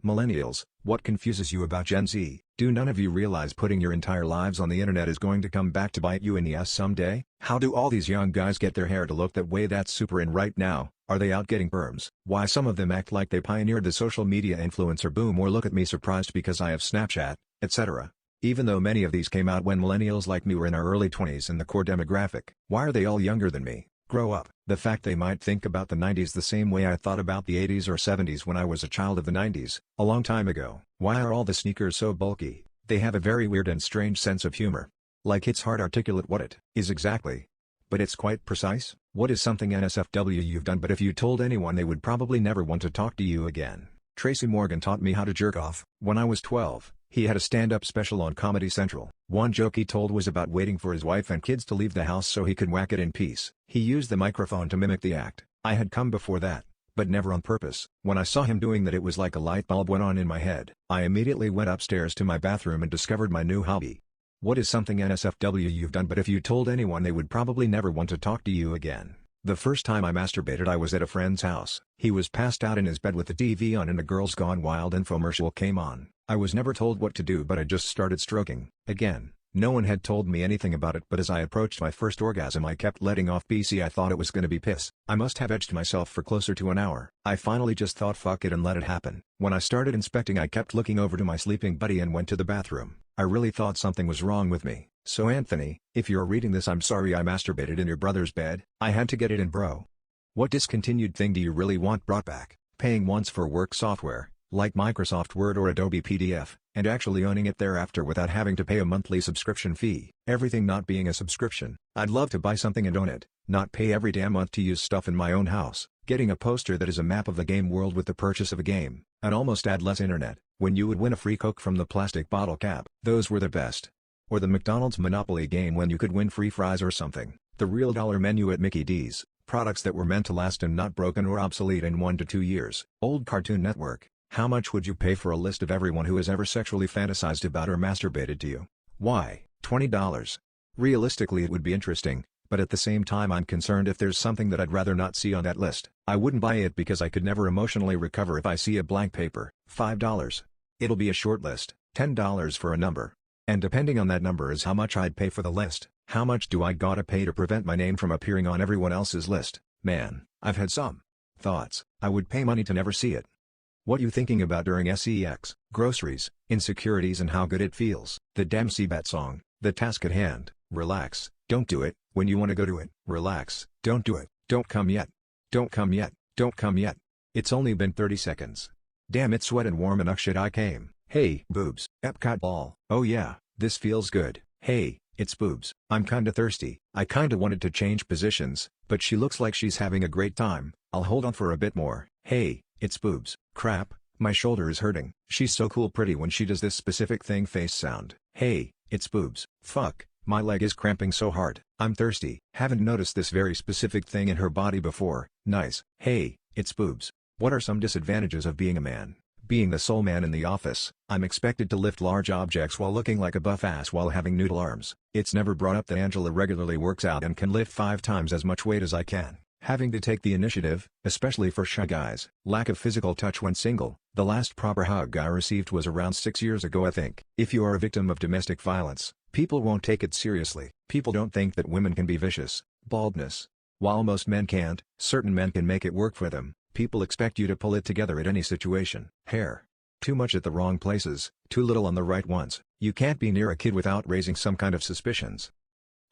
Millennials, what confuses you about Gen Z? Do none of you realize putting your entire lives on the internet is going to come back to bite you in the ass someday? How do all these young guys get their hair to look that way that's super in right now? Are they out getting perms? Why some of them act like they pioneered the social media influencer boom or look at me surprised because I have Snapchat, etc. Even though many of these came out when millennials like me were in our early 20s in the core demographic. Why are they all younger than me? Grow up. The fact they might think about the 90s the same way I thought about the 80s or 70s when I was a child of the 90s, a long time ago. Why are all the sneakers so bulky? They have a very weird and strange sense of humor. Like it's hard to articulate what it is exactly. But it's quite precise. What is something NSFW you've done but if you told anyone they would probably never want to talk to you again? Tracy Morgan taught me how to jerk off. When I was 12, he had a stand-up special on Comedy Central. One joke he told was about waiting for his wife and kids to leave the house so he could whack it in peace. He used the microphone to mimic the act. I had come before that, but never on purpose. When I saw him doing that it was like a light bulb went on in my head. I immediately went upstairs to my bathroom and discovered my new hobby. What is something NSFW you've done but if you told anyone they would probably never want to talk to you again? The first time I masturbated I was at a friend's house. He was passed out in his bed with the TV on and a Girls Gone Wild infomercial came on. I was never told what to do but I just started stroking. Again, no one had told me anything about it but as I approached my first orgasm I kept letting off BC. I thought it was gonna be piss. I must have edged myself for closer to an hour. I finally just thought fuck it and let it happen. When I started inspecting I kept looking over to my sleeping buddy and went to the bathroom. I really thought something was wrong with me. So Anthony, if you're reading this I'm sorry I masturbated in your brother's bed. I had to get it in bro. What discontinued thing do you really want brought back? Paying once for work software, like Microsoft Word or Adobe PDF, and actually owning it thereafter without having to pay a monthly subscription fee. Everything not being a subscription. I'd love to buy something and own it, not pay every damn month to use stuff in my own house. Getting a poster that is a map of the game world with the purchase of a game. I'd almost add less internet, when you would win a free Coke from the plastic bottle cap. Those were the best. Or the McDonald's Monopoly game when you could win free fries or something. The real dollar menu at Mickey D's. Products that were meant to last and not broken or obsolete in 1 to 2 years. Old Cartoon Network. How much would you pay for a list of everyone who has ever sexually fantasized about or masturbated to you? Why? $20. Realistically it would be interesting, but at the same time I'm concerned if there's something that I'd rather not see on that list. I wouldn't buy it because I could never emotionally recover if I see a blank paper. $5. It'll be a short list. $10 for a number. And depending on that number is how much I'd pay for the list. How much do I gotta pay to prevent my name from appearing on everyone else's list? Man, I've had some thoughts. I would pay money to never see it. What you thinking about during sex? Groceries, insecurities and how good it feels. The Dempsey Bet song, the task at hand. Relax, don't do it, when you want to go to it. Relax, don't do it, don't come yet. Don't come yet, don't come yet. It's only been 30 seconds. Damn it's wet and warm enough shit I came. Hey, boobs. Epcot ball. Oh yeah, this feels good. Hey, it's boobs. I'm kinda thirsty. I kinda wanted to change positions, but she looks like she's having a great time. I'll hold on for a bit more. Hey, it's boobs. Crap, my shoulder is hurting. She's so cool pretty when she does this specific thing face sound. Hey, it's boobs. Fuck, my leg is cramping so hard. I'm thirsty. Haven't noticed this very specific thing in her body before. Nice. Hey, it's boobs. What are some disadvantages of being a man? Being the sole man in the office, I'm expected to lift large objects while looking like a buff ass while having noodle arms. It's never brought up that Angela regularly works out and can lift 5 times as much weight as I can. Having to take the initiative, especially for shy guys. Lack of physical touch when single. The last proper hug I received was around 6 years ago I think. If you are a victim of domestic violence, people won't take it seriously. People don't think that women can be vicious. Baldness. While most men can't, certain men can make it work for them. People expect you to pull it together at any situation. Hair. Too much at the wrong places, too little on the right ones. You can't be near a kid without raising some kind of suspicions.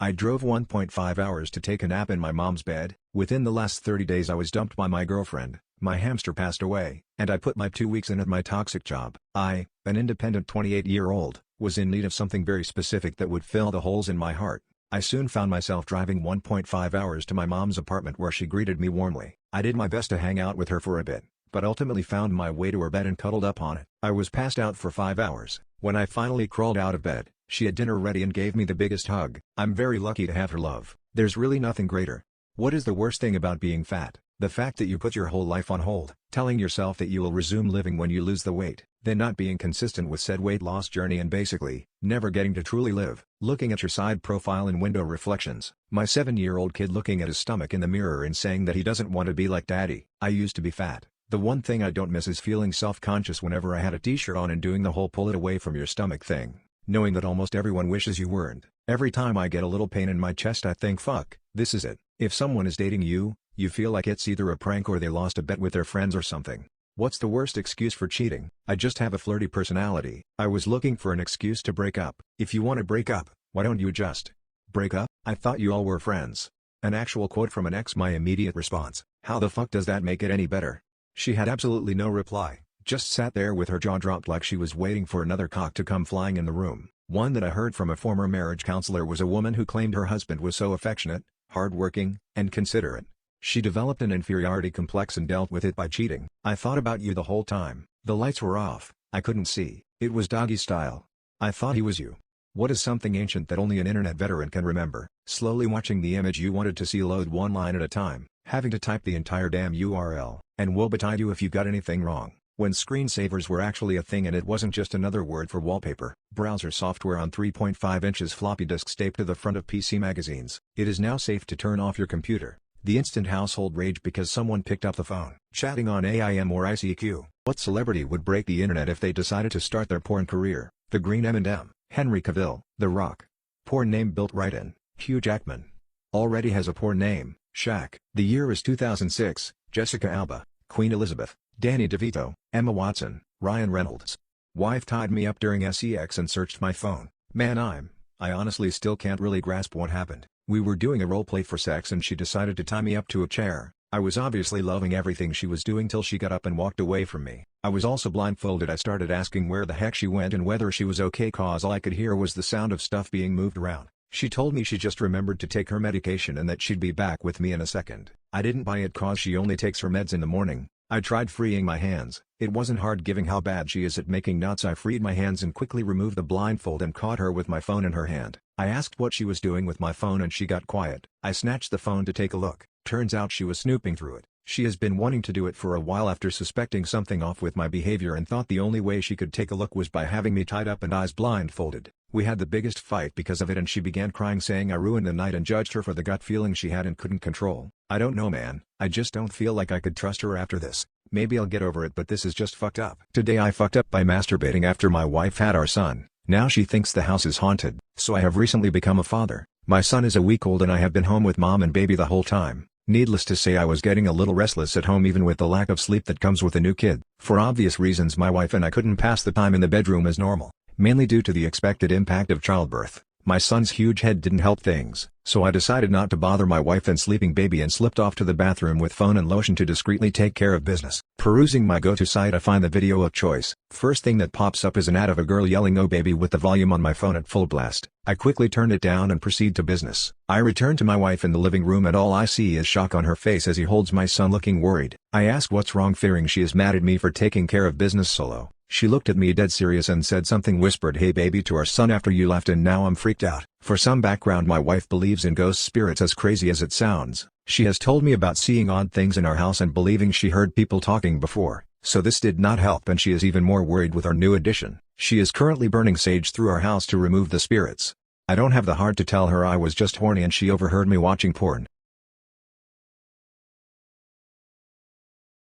I drove 1.5 hours to take a nap in my mom's bed. Within the last 30 days I was dumped by my girlfriend, my hamster passed away, and I put my 2 weeks in at my toxic job. I, an independent 28-year-old, was in need of something very specific that would fill the holes in my heart. I soon found myself driving 1.5 hours to my mom's apartment where she greeted me warmly. I did my best to hang out with her for a bit, but ultimately found my way to her bed and cuddled up on it. I was passed out for 5 hours. When I finally crawled out of bed, she had dinner ready and gave me the biggest hug. I'm very lucky to have her love. There's really nothing greater. What is the worst thing about being fat? The fact that you put your whole life on hold, telling yourself that you will resume living when you lose the weight, then not being consistent with said weight loss journey and basically, never getting to truly live. Looking at your side profile in window reflections. My 7-year-old kid looking at his stomach in the mirror and saying that he doesn't want to be like daddy. I used to be fat, The one thing I don't miss is feeling self-conscious whenever I had a t-shirt on and doing the whole pull it away from your stomach thing. Knowing that almost everyone wishes you weren't. Every time I get a little pain in my chest I think fuck, this is it. If someone is dating you, you feel like it's either a prank or they lost a bet with their friends or something. What's the worst excuse for cheating? I just have a flirty personality. I was looking for an excuse to break up. If you want to break up, why don't you just break up? I thought you all were friends. An actual quote from an ex. My immediate response, how the fuck does that make it any better? She had absolutely no reply, just sat there with her jaw dropped like she was waiting for another cock to come flying in the room. One that I heard from a former marriage counselor was a woman who claimed her husband was so affectionate, hardworking, and considerate. She developed an inferiority complex and dealt with it by cheating. I thought about you the whole time. The lights were off, I couldn't see. It was doggy style. I thought he was you. What is something ancient that only an internet veteran can remember? Slowly watching the image you wanted to see load one line at a time, having to type the entire damn URL, and woe betide you if you got anything wrong. When screensavers were actually a thing and it wasn't just another word for wallpaper. Browser software on 3.5 inches floppy disks taped to the front of PC magazines. It is now safe to turn off your computer. The instant household rage because someone picked up the phone. Chatting on AIM or ICQ. What celebrity would break the internet if they decided to start their porn career? The Green M&M. Henry Cavill. The Rock. Porn name built right in. Hugh Jackman. Already has a porn name. Shaq. The year is 2006. Jessica Alba. Queen Elizabeth. Danny DeVito. Emma Watson. Ryan Reynolds. Wife tied me up during sex and searched my phone. Man, I honestly still can't really grasp what happened. We were doing a roleplay for sex and she decided to tie me up to a chair. I was obviously loving everything she was doing till she got up and walked away from me. I was also blindfolded. I started asking where the heck she went and whether she was okay cause all I could hear was the sound of stuff being moved around. She told me she just remembered to take her medication and that she'd be back with me in a second. I didn't buy it cause she only takes her meds in the morning. I tried freeing my hands. It wasn't hard given how bad she is at making nuts. I freed my hands and quickly removed the blindfold and caught her with my phone in her hand. I asked what she was doing with my phone and she got quiet. I snatched the phone to take a look. Turns out she was snooping through it. She has been wanting to do it for a while after suspecting something off with my behavior and thought the only way she could take a look was by having me tied up and eyes blindfolded. We had the biggest fight because of it and she began crying saying I ruined the night and judged her for the gut feeling she had and couldn't control. I don't know, man. I just don't feel like I could trust her after this. Maybe I'll get over it, but this is just fucked up. Today I fucked up by masturbating after my wife had our son. Now she thinks the house is haunted. So I have recently become a father. My son is a week old and I have been home with mom and baby the whole time. Needless to say I was getting a little restless at home even with the lack of sleep that comes with a new kid. For obvious reasons my wife and I couldn't pass the time in the bedroom as normal, mainly due to the expected impact of childbirth. My son's huge head didn't help things, so I decided not to bother my wife and sleeping baby and slipped off to the bathroom with phone and lotion to discreetly take care of business. Perusing my go-to site I find the video of choice. First thing that pops up is an ad of a girl yelling "Oh baby" with the volume on my phone at full blast. I quickly turn it down and proceed to business. I return to my wife in the living room and all I see is shock on her face as he holds my son looking worried. I ask what's wrong fearing she is mad at me for taking care of business solo. She looked at me dead serious and said something whispered "Hey baby" to our son after you left and now I'm freaked out. For some background my wife believes in ghost spirits as crazy as it sounds. She has told me about seeing odd things in our house and believing she heard people talking before, so this did not help and she is even more worried with our new addition. She is currently burning sage through our house to remove the spirits. I don't have the heart to tell her I was just horny and she overheard me watching porn.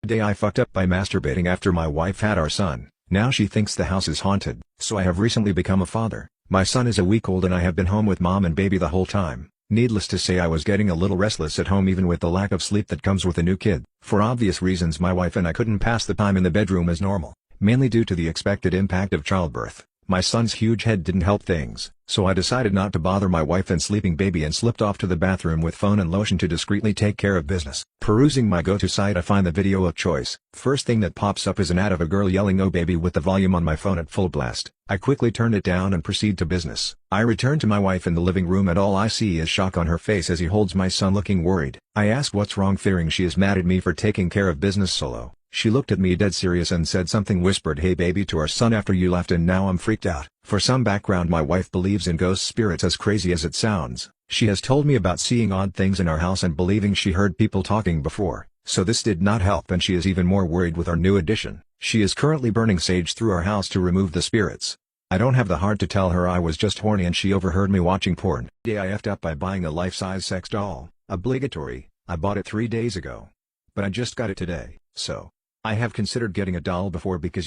Today I fucked up by masturbating after my wife had our son. Now she thinks the house is haunted. So I have recently become a father. My son is a week old and I have been home with mom and baby the whole time. Needless to say I was getting a little restless at home even with the lack of sleep that comes with a new kid. For obvious reasons my wife and I couldn't pass the time in the bedroom as normal, mainly due to the expected impact of childbirth. My son's huge head didn't help things, so I decided not to bother my wife and sleeping baby and slipped off to the bathroom with phone and lotion to discreetly take care of business. Perusing my go-to site I find the video of choice. First thing that pops up is an ad of a girl yelling "Oh baby" with the volume on my phone at full blast. I quickly turn it down and proceed to business. I return to my wife in the living room and all I see is shock on her face as he holds my son looking worried. I ask what's wrong fearing she is mad at me for taking care of business solo. She looked at me dead serious and said something whispered "Hey baby" to our son after you left and now I'm freaked out. For some background my wife believes in ghost spirits as crazy as it sounds. She has told me about seeing odd things in our house and believing she heard people talking before, so this did not help and she is even more worried with our new addition. She is currently burning sage through our house to remove the spirits. I don't have the heart to tell her I was just horny and she overheard me watching porn. Today I effed up by buying a life-size sex doll. Obligatory. I bought it 3 days ago. But I just got it today, so I have considered getting a doll before because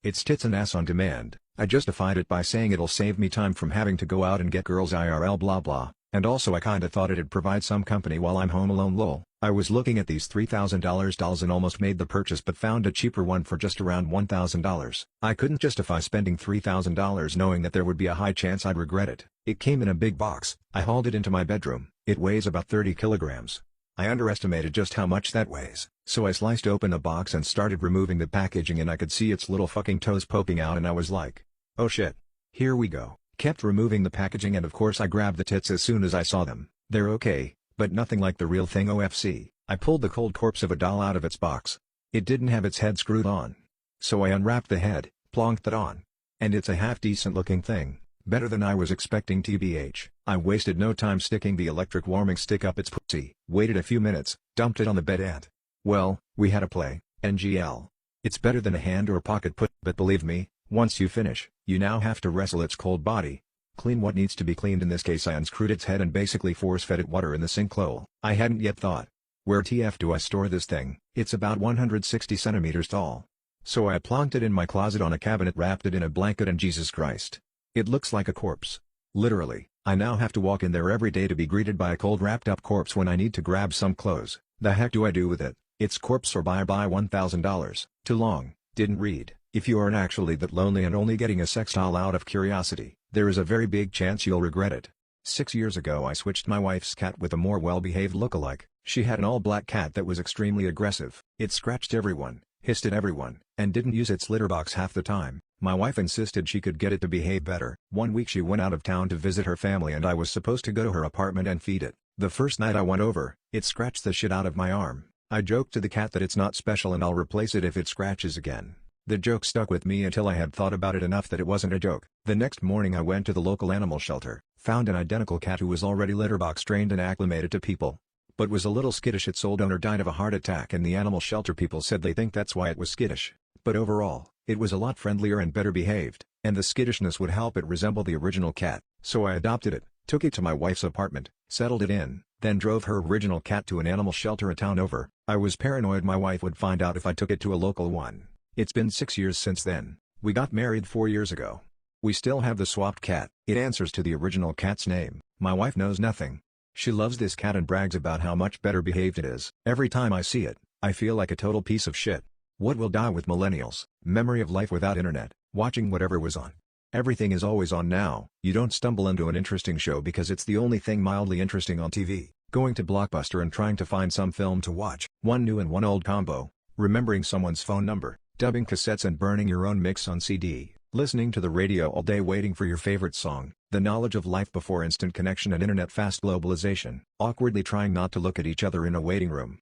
it's tits and ass on demand. I justified it by saying it'll save me time from having to go out and get girls IRL blah blah, and also I kinda thought it'd provide some company while I'm home alone lol. I was looking at these $3,000 dolls and almost made the purchase but found a cheaper one for just around $1,000. I couldn't justify spending $3,000 knowing that there would be a high chance I'd regret it. It came in a big box. I hauled it into my bedroom. It weighs about 30 kilograms. I underestimated just how much that weighs, so I sliced open the box and started removing the packaging and I could see its little fucking toes poking out and I was like, oh shit. Here we go. Kept removing the packaging and of course I grabbed the tits as soon as I saw them. They're okay, but nothing like the real thing OFC. I pulled the cold corpse of a doll out of its box. It didn't have its head screwed on. So I unwrapped the head, plonked it on. And it's a half decent looking thing. Better than I was expecting tbh. I wasted no time sticking the electric warming stick up its pussy, waited a few minutes, dumped it on the bed and, well, we had a play, NGL. It's better than a hand or pocket put, but believe me, once you finish, you now have to wrestle its cold body. Clean what needs to be cleaned. In this case I unscrewed its head and basically force-fed it water in the sink lol. I hadn't yet thought, where TF do I store this thing? It's about 160 centimeters tall. So I plonked it in my closet on a cabinet, wrapped it in a blanket and Jesus Christ. It looks like a corpse. Literally, I now have to walk in there every day to be greeted by a cold wrapped up corpse when I need to grab some clothes. The heck do I do with it? It's corpse or bye $1,000. Too long, didn't read. If you aren't actually that lonely and only getting a sex doll out of curiosity, there is a very big chance you'll regret it. 6 years ago I switched my wife's cat with a more well-behaved lookalike. She had an all-black cat that was extremely aggressive. It scratched everyone, hissed at everyone, and didn't use its litter box half the time. My wife insisted she could get it to behave better. One week she went out of town to visit her family and I was supposed to go to her apartment and feed it. The first night I went over, it scratched the shit out of my arm. I joked to the cat that it's not special and I'll replace it if it scratches again. The joke stuck with me until I had thought about it enough that it wasn't a joke. The next morning I went to the local animal shelter, found an identical cat who was already litter box trained and acclimated to people, but was a little skittish. Its old owner died of a heart attack and the animal shelter people said they think that's why it was skittish. But overall, it was a lot friendlier and better behaved, and the skittishness would help it resemble the original cat. So I adopted it, took it to my wife's apartment, settled it in, then drove her original cat to an animal shelter a town over. I was paranoid my wife would find out if I took it to a local one. It's been 6 years since then. We got married 4 years ago. We still have the swapped cat. It answers to the original cat's name. My wife knows nothing. She loves this cat and brags about how much better behaved it is. Every time I see it, I feel like a total piece of shit. What will die with millennials? Memory of life without internet, watching whatever was on. Everything is always on now. You don't stumble into an interesting show because it's the only thing mildly interesting on TV. Going to Blockbuster and trying to find some film to watch. One new and one old combo. Remembering someone's phone number. Dubbing cassettes and burning your own mix on CD. Listening to the radio all day waiting for your favorite song. The knowledge of life before instant connection and internet fast globalization. Awkwardly trying not to look at each other in a waiting room.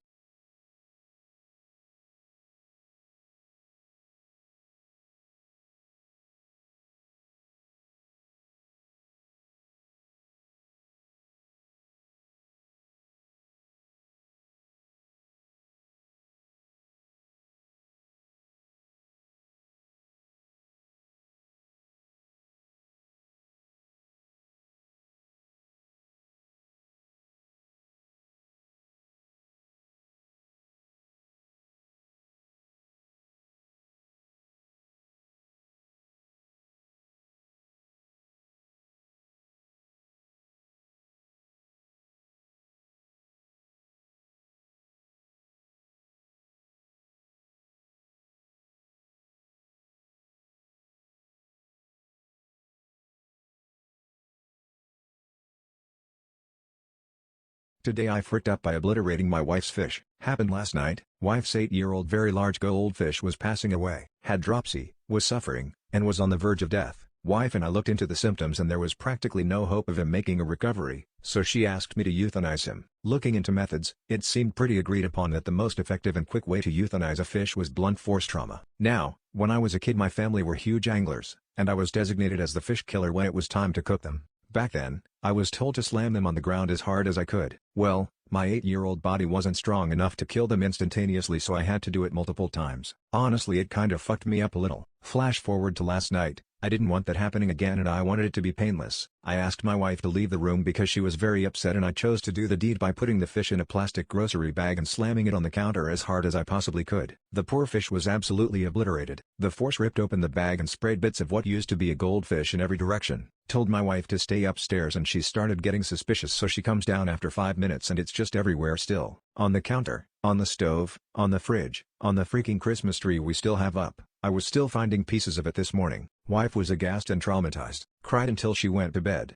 Today I fricked up by obliterating my wife's fish. Happened last night. Wife's 8-year-old very large goldfish was passing away. Had dropsy, was suffering, and was on the verge of death. Wife and I looked into the symptoms and there was practically no hope of him making a recovery, so she asked me to euthanize him. Looking into methods, it seemed pretty agreed upon that the most effective and quick way to euthanize a fish was blunt force trauma. Now, when I was a kid my family were huge anglers, and I was designated as the fish killer when it was time to cook them. Back then, I was told to slam them on the ground as hard as I could. Well, my 8-year-old body wasn't strong enough to kill them instantaneously, so I had to do it multiple times. Honestly, it kind of fucked me up a little. Flash forward to last night. I didn't want that happening again and I wanted it to be painless. I asked my wife to leave the room because she was very upset, and I chose to do the deed by putting the fish in a plastic grocery bag and slamming it on the counter as hard as I possibly could. The poor fish was absolutely obliterated. The force ripped open the bag and sprayed bits of what used to be a goldfish in every direction. Told my wife to stay upstairs and she started getting suspicious, so she comes down after 5 minutes and it's just everywhere still. On the counter, on the stove, on the fridge, on the freaking Christmas tree we still have up. I was still finding pieces of it this morning. Wife was aghast and traumatized. Cried until she went to bed.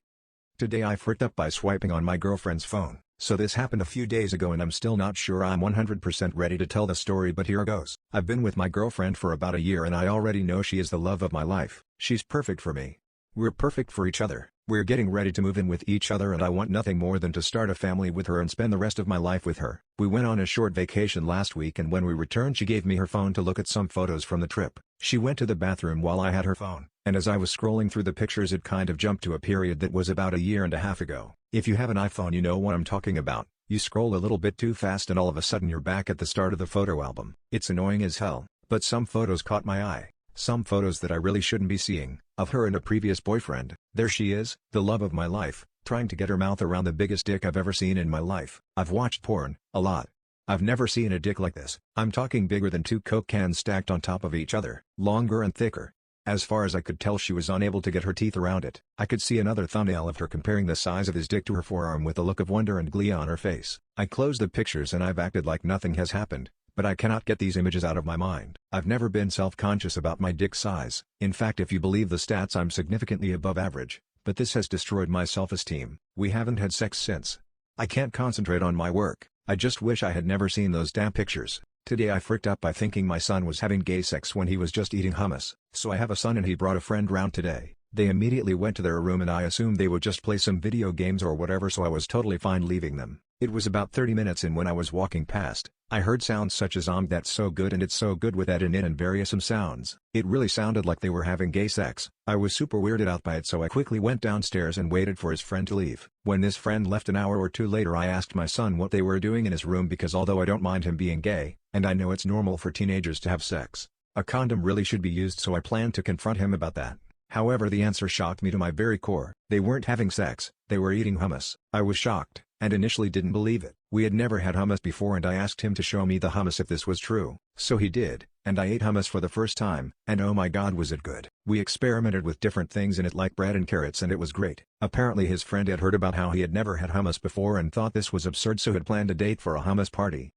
Today I fricked up by swiping on my girlfriend's phone. So this happened a few days ago and I'm still not sure I'm 100% ready to tell the story, but here goes. I've been with my girlfriend for about a year and I already know she is the love of my life. She's perfect for me. We're perfect for each other. We're getting ready to move in with each other and I want nothing more than to start a family with her and spend the rest of my life with her. We went on a short vacation last week and when we returned she gave me her phone to look at some photos from the trip. She went to the bathroom while I had her phone, and as I was scrolling through the pictures it kind of jumped to a period that was about a year and a half ago. If you have an iPhone you know what I'm talking about. You scroll a little bit too fast and all of a sudden you're back at the start of the photo album. It's annoying as hell, but some photos caught my eye. Some photos that I really shouldn't be seeing, of her and a previous boyfriend. There she is, the love of my life, trying to get her mouth around the biggest dick I've ever seen in my life. I've watched porn, a lot. I've never seen a dick like this. I'm talking bigger than 2 Coke cans stacked on top of each other, longer and thicker. As far as I could tell she was unable to get her teeth around it. I could see another thumbnail of her comparing the size of his dick to her forearm with a look of wonder and glee on her face. I closed the pictures and I've acted like nothing has happened. But I cannot get these images out of my mind. I've never been self-conscious about my dick size. In fact, if you believe the stats, I'm significantly above average. But this has destroyed my self-esteem. We haven't had sex since. I can't concentrate on my work. I just wish I had never seen those damn pictures. Today I fricked up by thinking my son was having gay sex when he was just eating hummus. So I have a son and he brought a friend round today. They immediately went to their room and I assumed they would just play some video games or whatever, so I was totally fine leaving them. It was about 30 minutes in when I was walking past. I heard sounds such as that's so good and it's so good with that in it and various sounds. It really sounded like they were having gay sex. I was super weirded out by it, so I quickly went downstairs and waited for his friend to leave. When this friend left an hour or two later, I asked my son what they were doing in his room because although I don't mind him being gay, and I know it's normal for teenagers to have sex, a condom really should be used, so I planned to confront him about that. However, the answer shocked me to my very core. They weren't having sex, they were eating hummus. I was shocked, and initially didn't believe it. We had never had hummus before and I asked him to show me the hummus if this was true. So he did, and I ate hummus for the first time, and oh my god was it good. We experimented with different things in it like bread and carrots and it was great. Apparently his friend had heard about how he had never had hummus before and thought this was absurd, so had planned a date for a hummus party.